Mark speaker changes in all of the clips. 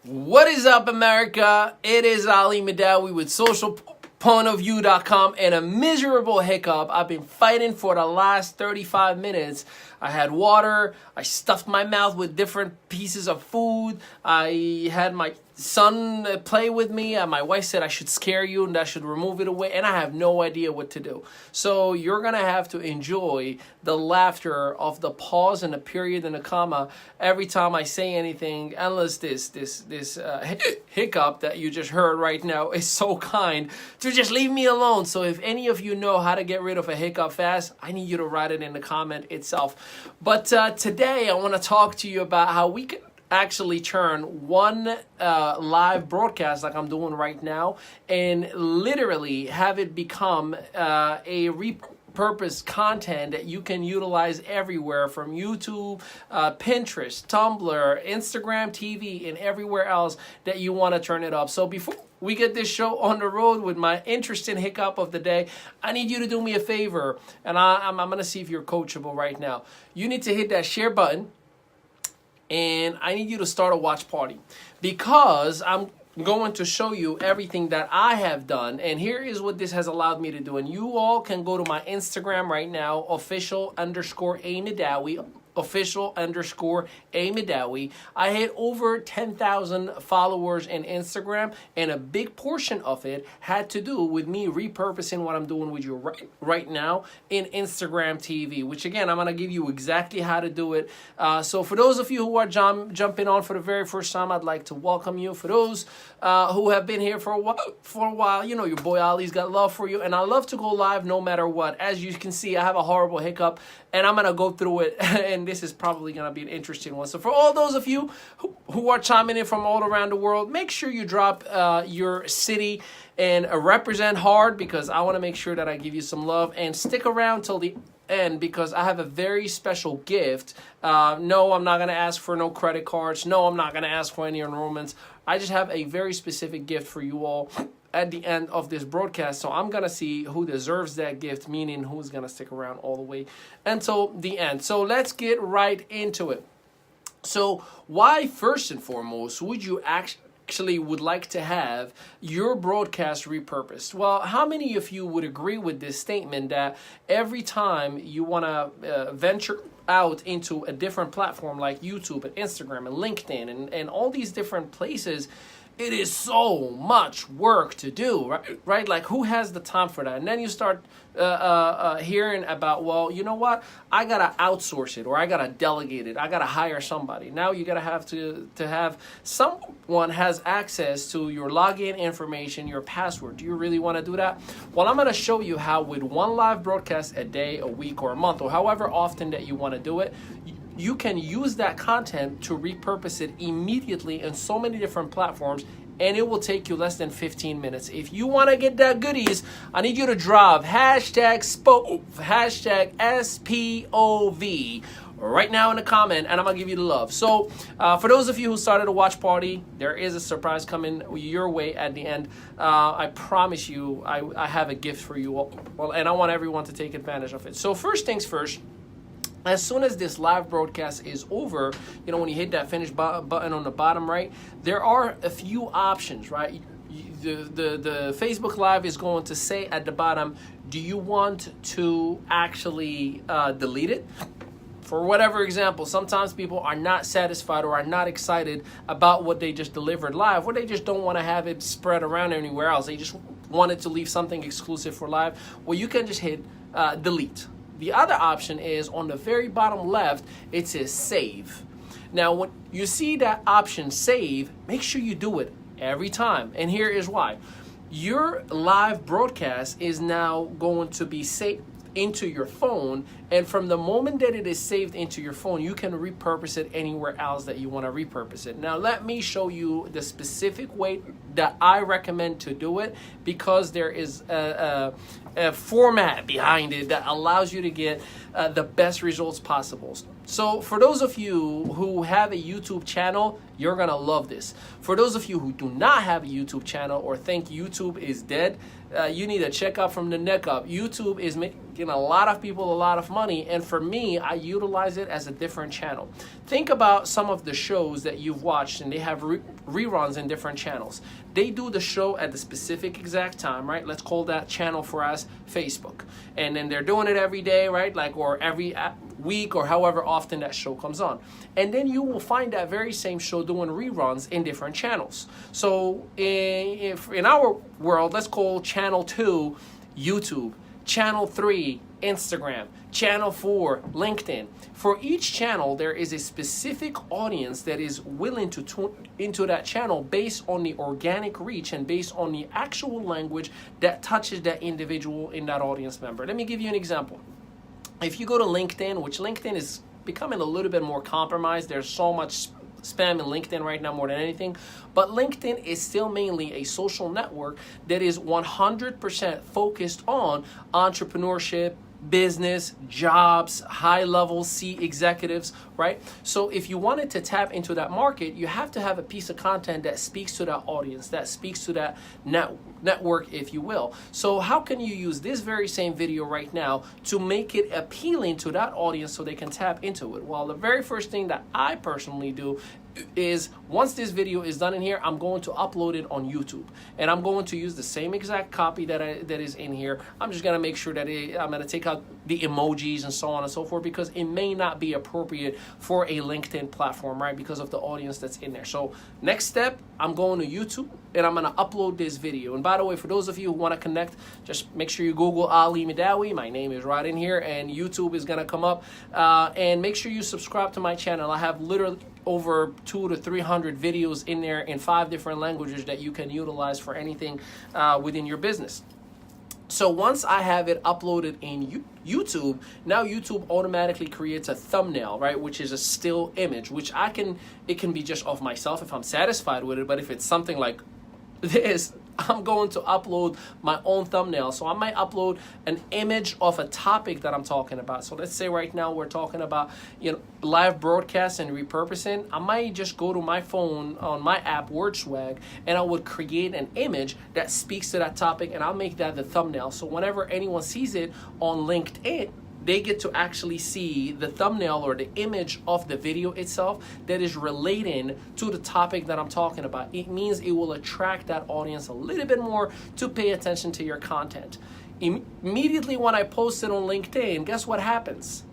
Speaker 1: What is up, America? It is Ali Madawi with socialpointofview.com and a miserable hiccup I've been fighting for the last 35 minutes. I had water, I stuffed my mouth with different pieces of food, I had my son play with me, and my wife said I should scare you and I should remove it away, and I have no idea what to do. So you're gonna have to enjoy the laughter of the pause and the period and the comma every time I say anything, unless this hiccup that you just heard right now is so kind to just leave me alone. So if any of you know how to get rid of a hiccup fast, I need you to write it in the comment itself. But today I want to talk to you about how we can actually turn one live broadcast like I'm doing right now and literally have it become a repurposed content that you can utilize everywhere, from YouTube, Pinterest, Tumblr, Instagram TV, and everywhere else that you want to turn it up. So before we get this show on the road with my interesting hiccup of the day, I need you to do me a favor, and I'm going to see if you're coachable right now. You need to hit that share button, and I need you to start a watch party, because I'm going to show you everything that I have done, and here is what this has allowed me to do. And you all can go to my Instagram right now, official_A_Madawi, official_A_Madawi. I had over 10,000 followers in Instagram, and a big portion of it had to do with me repurposing what I'm doing with you right now in Instagram TV, which again, I'm going to give you exactly how to do it. So for those of you who are jumping on for the very first time, I'd like to welcome you. For those who have been here for a while, you know your boy Ali's got love for you, and I love to go live no matter what. As you can see, I have a horrible hiccup, and I'm going to go through it, and this is probably going to be an interesting one. So for all those of you who are chiming in from all around the world, make sure you drop your city and represent hard, because I want to make sure that I give you some love. And stick around till the end, because I have a very special gift. No, I'm not going to ask for no credit cards. No, I'm not going to ask for any enrollments. I just have a very specific gift for you all at the end of this broadcast. So I'm going to see who deserves that gift, meaning who's going to stick around all the way until the end. So let's get right into it. So why, first and foremost, would you actually would like to have your broadcast repurposed? Well, how many of you would agree with this statement that every time you want to venture out into a different platform like YouTube and Instagram and LinkedIn and all these different places, it is so much work to do, right? Like, who has the time for that? And then you start hearing about, well, you know what? I gotta outsource it, or I gotta delegate it. I gotta hire somebody. Now you gotta have to have someone has access to your login information, your password. Do you really want to do that? Well, I'm gonna show you how, with one live broadcast a day, a week, or a month, or however often that you want to do it, you can use that content to repurpose it immediately in so many different platforms, and it will take you less than 15 minutes. If you want to get that goodies, I need you to drop hashtag SPOV right now in the comment, and I'm going to give you the love. So for those of you who started a watch party, there is a surprise coming your way at the end. I promise you, I have a gift for you all, and I want everyone to take advantage of it. So first things first, as soon as this live broadcast is over, you know, when you hit that finish button on the bottom right, there are a few options, right? The Facebook Live is going to say at the bottom, do you want to actually delete it? For whatever example, sometimes people are not satisfied or are not excited about what they just delivered live, or they just don't want to have it spread around anywhere else. They just wanted to leave something exclusive for live. Well, you can just hit delete. The other option is on the very bottom left, it says save. Now, when you see that option save, make sure you do it every time. And here is why. Your live broadcast is now going to be saved into your phone, and from the moment that it is saved into your phone, you can repurpose it anywhere else that you want to repurpose it. Now let me show you the specific way that I recommend to do it, because there is a format behind it that allows you to get the best results possible. So for those of you who have a YouTube channel, you're gonna love this. For those of you who do not have a YouTube channel or think YouTube is dead, you need to check out from the neck up. YouTube is making a lot of people a lot of money, and for me, I utilize it as a different channel. Think about some of the shows that you've watched, and they have reruns in different channels. They do the show at the specific exact time, right? Let's call that channel for us Facebook. And then they're doing it every day, right? Like, or every week, or however often that show comes on. And then you will find that very same show doing reruns in different channels. So in our world, let's call channel 2 YouTube, channel 3 Instagram, channel 4 LinkedIn. For each channel, there is a specific audience that is willing to tune into that channel based on the organic reach and based on the actual language that touches that individual in that audience member. Let me give you an example. If you go to LinkedIn, which LinkedIn is becoming a little bit more compromised, there's so much spam in LinkedIn right now more than anything, but LinkedIn is still mainly a social network that is 100% focused on entrepreneurship, business, jobs, high-level C executives, right? So if you wanted to tap into that market, you have to have a piece of content that speaks to that audience, that speaks to that network, if you will. So how can you use this very same video right now to make it appealing to that audience so they can tap into it? Well, the very first thing that I personally do is, once this video is done in here, I'm going to upload it on YouTube, and I'm going to use the same exact copy that is in here. I'm just gonna make sure that I'm gonna take out the emojis and so on and so forth, because it may not be appropriate for a LinkedIn platform, right, because of the audience that's in there. So next step, I'm going to YouTube and I'm gonna upload this video. And by the way, for those of you who want to connect, just make sure you Google Ali Midawi. My name is right in here, and YouTube is gonna come up. And make sure you subscribe to my channel. I have literally over 200 to 300 videos in there in 5 different languages that you can utilize for anything within your business. So once I have it uploaded in YouTube, now YouTube automatically creates a thumbnail, right, which is a still image, which it can be just of myself if I'm satisfied with it, but if it's something like this, I'm going to upload my own thumbnail. So I might upload an image of a topic that I'm talking about. So let's say right now we're talking about, live broadcast and repurposing. I might just go to my phone on my app WordSwag, and I would create an image that speaks to that topic, and I'll make that the thumbnail. So whenever anyone sees it on LinkedIn, they get to actually see the thumbnail or the image of the video itself that is relating to the topic that I'm talking about. It means it will attract that audience a little bit more to pay attention to your content. Immediately when I post it on LinkedIn, guess what happens?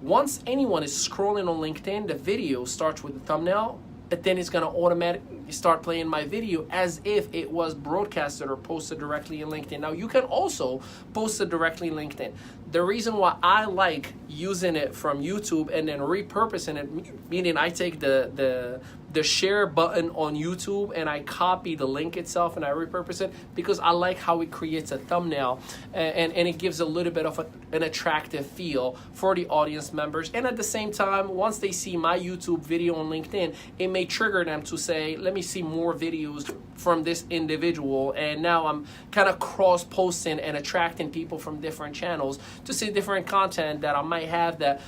Speaker 1: Once anyone is scrolling on LinkedIn, the video starts with the thumbnail, but then it's gonna automatically start playing my video as if it was broadcasted or posted directly in LinkedIn. Now you can also post it directly in LinkedIn. The reason why I like using it from YouTube and then repurposing it, meaning I take the share button on YouTube and I copy the link itself and I repurpose it, because I like how it creates a thumbnail and it gives a little bit of an attractive feel for the audience members. And at the same time, once they see my YouTube video on LinkedIn, it may trigger them to say, let me see more videos from this individual. And now I'm kind of cross-posting and attracting people from different channels to see different content that I might have that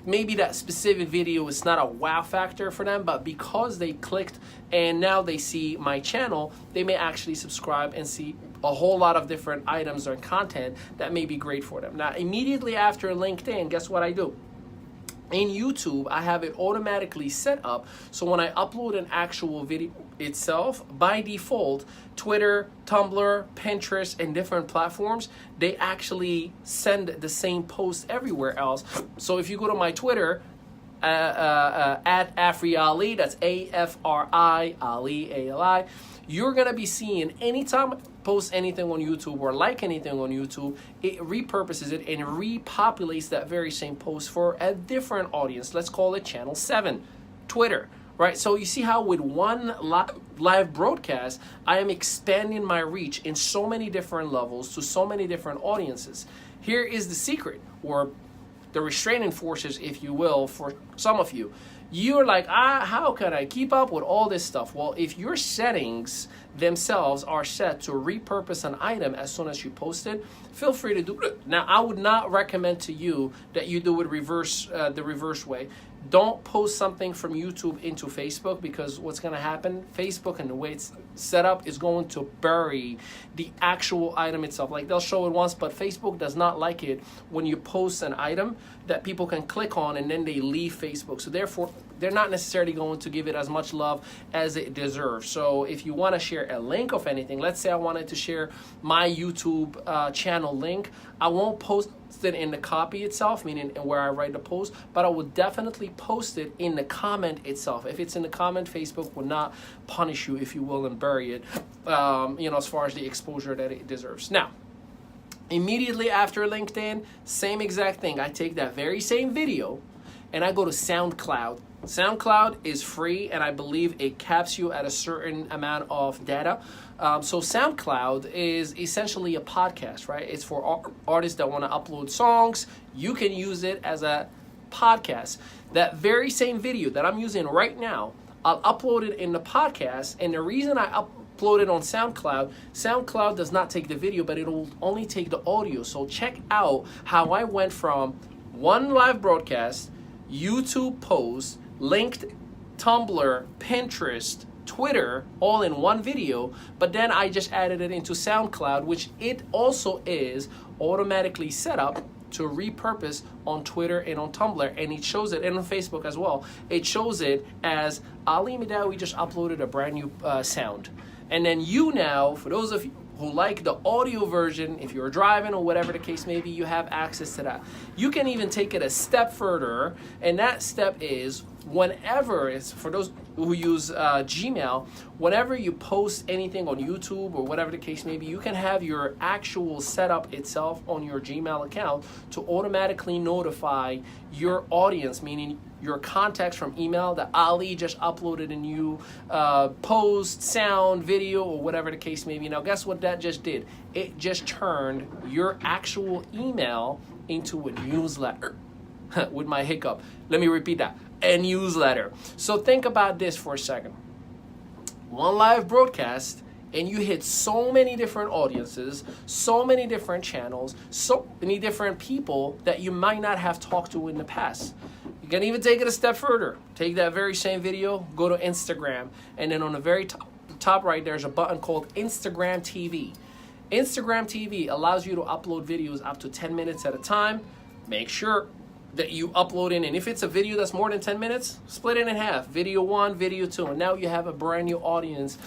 Speaker 1: maybe that specific video is not a wow factor for them, but because they clicked and now they see my channel, they may actually subscribe and see a whole lot of different items or content that may be great for them. Now, immediately after LinkedIn, guess what I do? In YouTube, I have it automatically set up so when I upload an actual video itself, by default, Twitter, Tumblr, Pinterest, and different platforms, they actually send the same post everywhere else. So if you go to my Twitter, at Afri Ali, that's AFRI Ali ALI, you're gonna be seeing anytime I post anything on YouTube or like anything on YouTube, it repurposes it and repopulates that very same post for a different audience. Let's call it channel 7, Twitter. Right, so you see how with one live broadcast, I am expanding my reach in so many different levels to so many different audiences. Here is the secret, or the restraining forces, if you will, for some of you. You're like, how can I keep up with all this stuff? Well, if your settings themselves are set to repurpose an item as soon as you post it, feel free to do it. Now, I would not recommend to you that you do it the reverse way. Don't post something from YouTube into Facebook, because what's going to happen, Facebook and the way it's set up is going to bury the actual item itself. Like, they'll show it once, but Facebook does not like it when you post an item that people can click on and then they leave Facebook. So therefore, they're not necessarily going to give it as much love as it deserves. So if you want to share a link of anything, let's say I wanted to share my YouTube channel link, I won't post it in the copy itself, meaning where I write the post, but I will definitely post it in the comment itself. If it's in the comment, Facebook will not punish you, if you will, and bury it, as far as the exposure that it deserves. Now, immediately after LinkedIn, same exact thing. I take that very same video and I go to SoundCloud. SoundCloud is free, and I believe it caps you at a certain amount of data. So SoundCloud is essentially a podcast, right? It's for artists that want to upload songs. You can use it as a podcast. That very same video that I'm using right now, I'll upload it in the podcast. And the reason I upload it on SoundCloud, SoundCloud does not take the video, but it'll only take the audio. So check out how I went from one live broadcast, YouTube post, linked Tumblr, Pinterest, Twitter, all in one video, but then I just added it into SoundCloud, which it also is automatically set up to repurpose on Twitter and on Tumblr, and it shows it, and on Facebook as well. It shows it as Ali Midawi just uploaded a brand new sound. And then you now, for those of you who like the audio version, if you're driving or whatever the case may be, you have access to that. You can even take it a step further, and that step is whenever, it's for those who use Gmail, whenever you post anything on YouTube or whatever the case may be, you can have your actual setup itself on your Gmail account to automatically notify your audience, meaning your contacts from email, that Ali just uploaded a new post, sound, video, or whatever the case may be. Now, guess what that just did? It just turned your actual email into a newsletter. With my hiccup. Let me repeat that. A newsletter. So think about this for a second. One live broadcast, and you hit so many different audiences, so many different channels, so many different people that you might not have talked to in the past. You can even take it a step further. Take that very same video, go to Instagram, and then on the very top right, there's a button called Instagram TV. Instagram TV allows you to upload videos up to 10 minutes at a time. Make sure that you upload in, and if it's a video that's more than 10 minutes, split it in half. Video 1, video 2, and now you have a brand new audience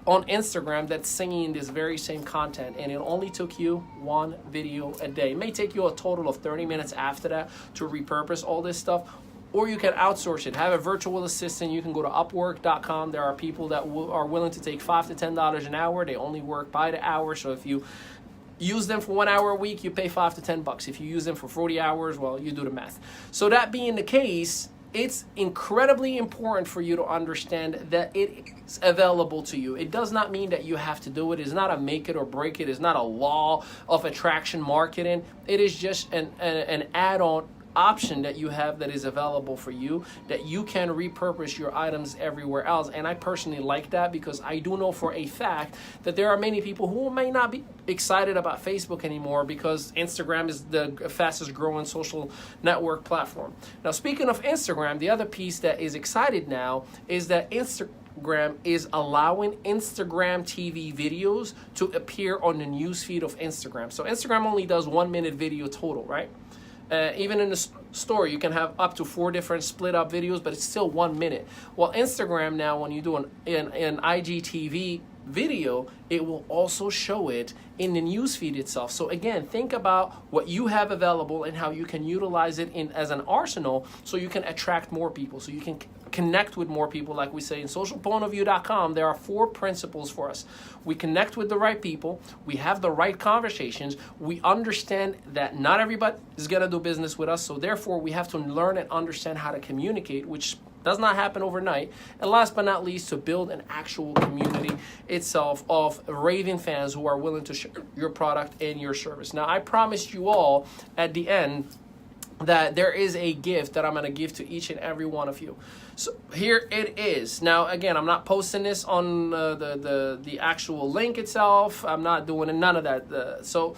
Speaker 1: on Instagram that's singing this very same content, and it only took you one video a day. It may take you a total of 30 minutes after that to repurpose all this stuff, or you can outsource it. Have a virtual assistant. You can go to Upwork.com. There are people that are willing to take $5 to $10 an hour. They only work by the hour, so if you use them for 1 hour a week, you pay $5 to $10. If you use them for 40 hours, well, you do the math. So that being the case, it's incredibly important for you to understand that it is available to you. It does not mean that you have to do it. It's not a make it or break it. It's not a law of attraction marketing. It is just an add-on option that you have that is available for you, that you can repurpose your items everywhere else. And I personally like that, because I do know for a fact that there are many people who may not be excited about Facebook anymore because Instagram is the fastest growing social network platform. Now, speaking of Instagram, the other piece that is excited now is that Instagram is allowing Instagram TV videos to appear on the newsfeed of Instagram. So Instagram only does 1 minute video total, right? Even in the store, you can have up to 4 different split up videos, but it's still 1 minute. Well, Instagram now, when you do an IGTV video, it will also show it in the newsfeed itself. So again, think about what you have available and how you can utilize it as an arsenal, so you can attract more people, so you can connect with more people. Like we say in socialpointofview.com, there are 4 principles for us. We connect with the right people, we have the right conversations, we understand that not everybody is going to do business with us, so therefore we have to learn and understand how to communicate, which does not happen overnight. And last but not least, to build an actual community itself of raving fans who are willing to share your product and your service. Now, I promised you all at the end that there is a gift that I'm going to give to each and every one of you. So here it is. Now, again, I'm not posting this on the actual link itself. I'm not doing none of that. So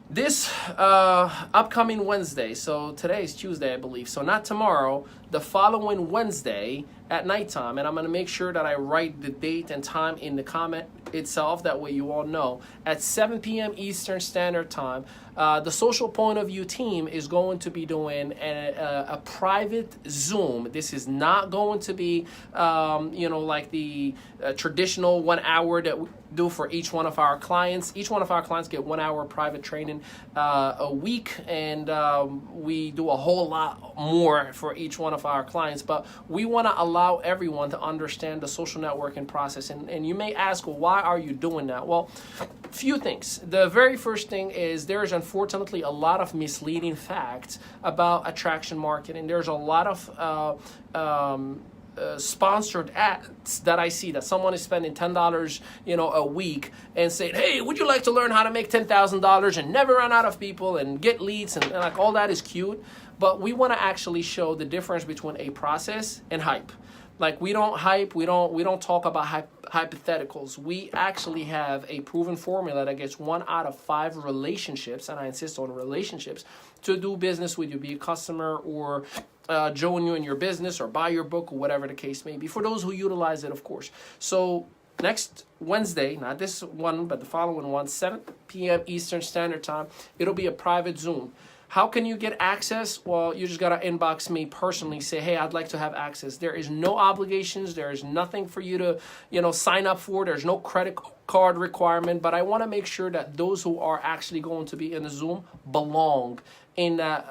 Speaker 1: this upcoming Wednesday, so today is Tuesday, I believe, so not tomorrow, the following Wednesday at nighttime, and I'm going to make sure that I write the date and time in the comment itself, that way you all know, at 7 p.m. Eastern Standard Time, the Social Point of View team is going to be doing a private Zoom. This is not going to be, like the traditional 1 hour that we do for each one of our clients. Each one of our clients get 1 hour private training a week, and we do a whole lot more for each one of our clients. But we want to allow everyone to understand the social networking process. And you may ask, well, why are you doing that? Well, few things. The very first thing is there's unfortunately a lot of misleading facts about attraction marketing. There's a lot of sponsored ads that I see, that someone is spending $10 a week and saying, hey, would you like to learn how to make $10,000 and never run out of people and get leads, and like all that is cute, but we want to actually show the difference between a process and hype. Like, we don't hype, we don't talk about hypotheticals. We actually have a proven formula that gets 1 out of 5 relationships, and I insist on relationships, to do business with you, be a customer or join you in your business or buy your book or whatever the case may be, for those who utilize it, of course. So next Wednesday, not this one, but the following one, 7 p.m. Eastern Standard Time, it'll be a private Zoom. How can you get access? Well, you just got to inbox me personally, say, hey, I'd like to have access. There is no obligations. There is nothing for you to, sign up for. There's no credit card requirement, but I want to make sure that those who are actually going to be in the Zoom belong in that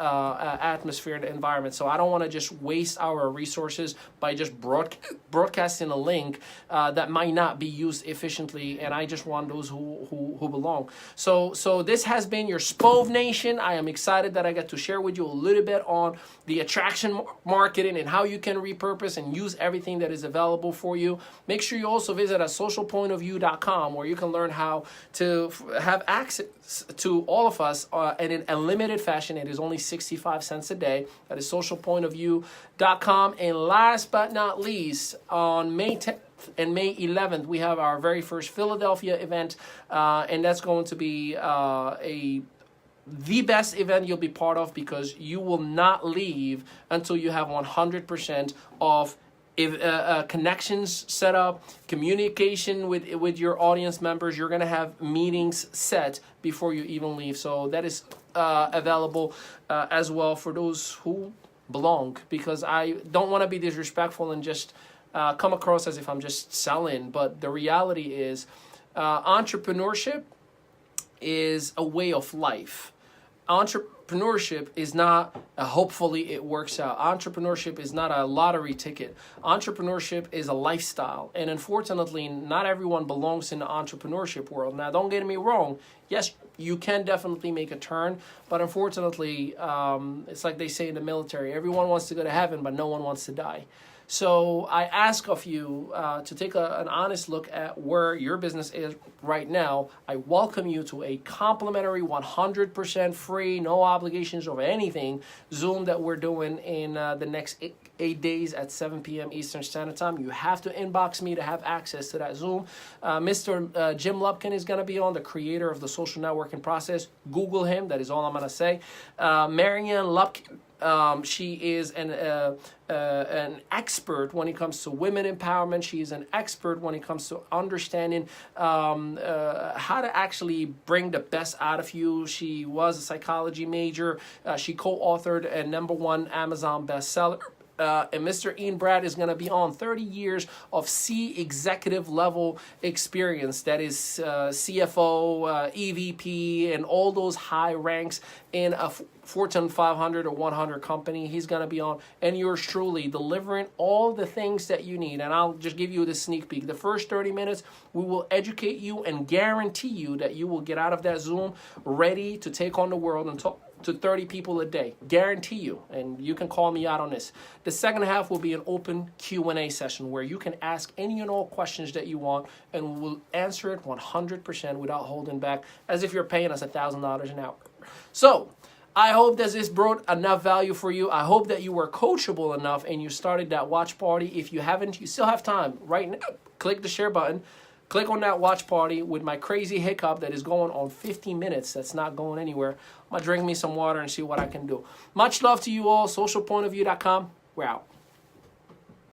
Speaker 1: atmosphere and environment. So I don't want to just waste our resources by just broadcasting a link that might not be used efficiently, and I just want those who belong. So this has been your Spove Nation. I am excited that I get to share with you a little bit on the attraction marketing and how you can repurpose and use everything that is available for you. Make sure you also visit socialpointofview.com, where you can learn how to have access to all of us in a limited fashion. It is only 65 cents a day. That is socialpointofview.com. And last but not least, on May 10th and May 11th, we have our very first Philadelphia event, and that's going to be the best event you'll be part of, because you will not leave until you have 100% of connections set up, communication with your audience members. You're going to have meetings set before you even leave. So that is available as well for those who belong, because I don't want to be disrespectful and just come across as if I'm just selling. But the reality is entrepreneurship is a way of life. Entrepreneurship is not a hopefully it works out. Entrepreneurship is not a lottery ticket. Entrepreneurship is a lifestyle. And unfortunately, not everyone belongs in the entrepreneurship world. Now, don't get me wrong. Yes, you can definitely make a turn. But unfortunately, it's like they say in the military. Everyone wants to go to heaven, but no one wants to die. So I ask of you to take an honest look at where your business is right now. I welcome you to a complimentary, 100% free, no obligations over anything Zoom that we're doing in the next 8 days at 7 p.m. Eastern Standard Time. You have to inbox me to have access to that Zoom. Mr. Jim Lupkin is going to be on, the creator of the social networking process. Google him. That is all I'm going to say. Marianne Lupkin. She is an expert when it comes to women empowerment. She is an expert when it comes to understanding how to actually bring the best out of you. She was a psychology major. She co-authored a #1 Amazon bestseller. And Mr. Ian Brad is going to be on 30 years of C executive level experience. That is CFO, EVP, and all those high ranks in a Fortune 500 or 100 company. He's going to be on, and yours truly, delivering all the things that you need. And I'll just give you the sneak peek. The first 30 minutes, we will educate you and guarantee you that you will get out of that Zoom ready to take on the world and talk to 30 people a day. Guarantee you. And you can call me out on this. The second half will be an open Q&A session where you can ask any and all questions that you want, and we'll answer it 100% without holding back, as if you're paying us $1,000 an hour. So I hope that this brought enough value for you. I hope that you were coachable enough and you started that watch party. If you haven't, you still have time. Right now, click the share button. Click on that watch party with my crazy hiccup that is going on 50 minutes. That's not going anywhere. I'm going to drink me some water and see what I can do. Much love to you all. Socialpointofview.com. We're out.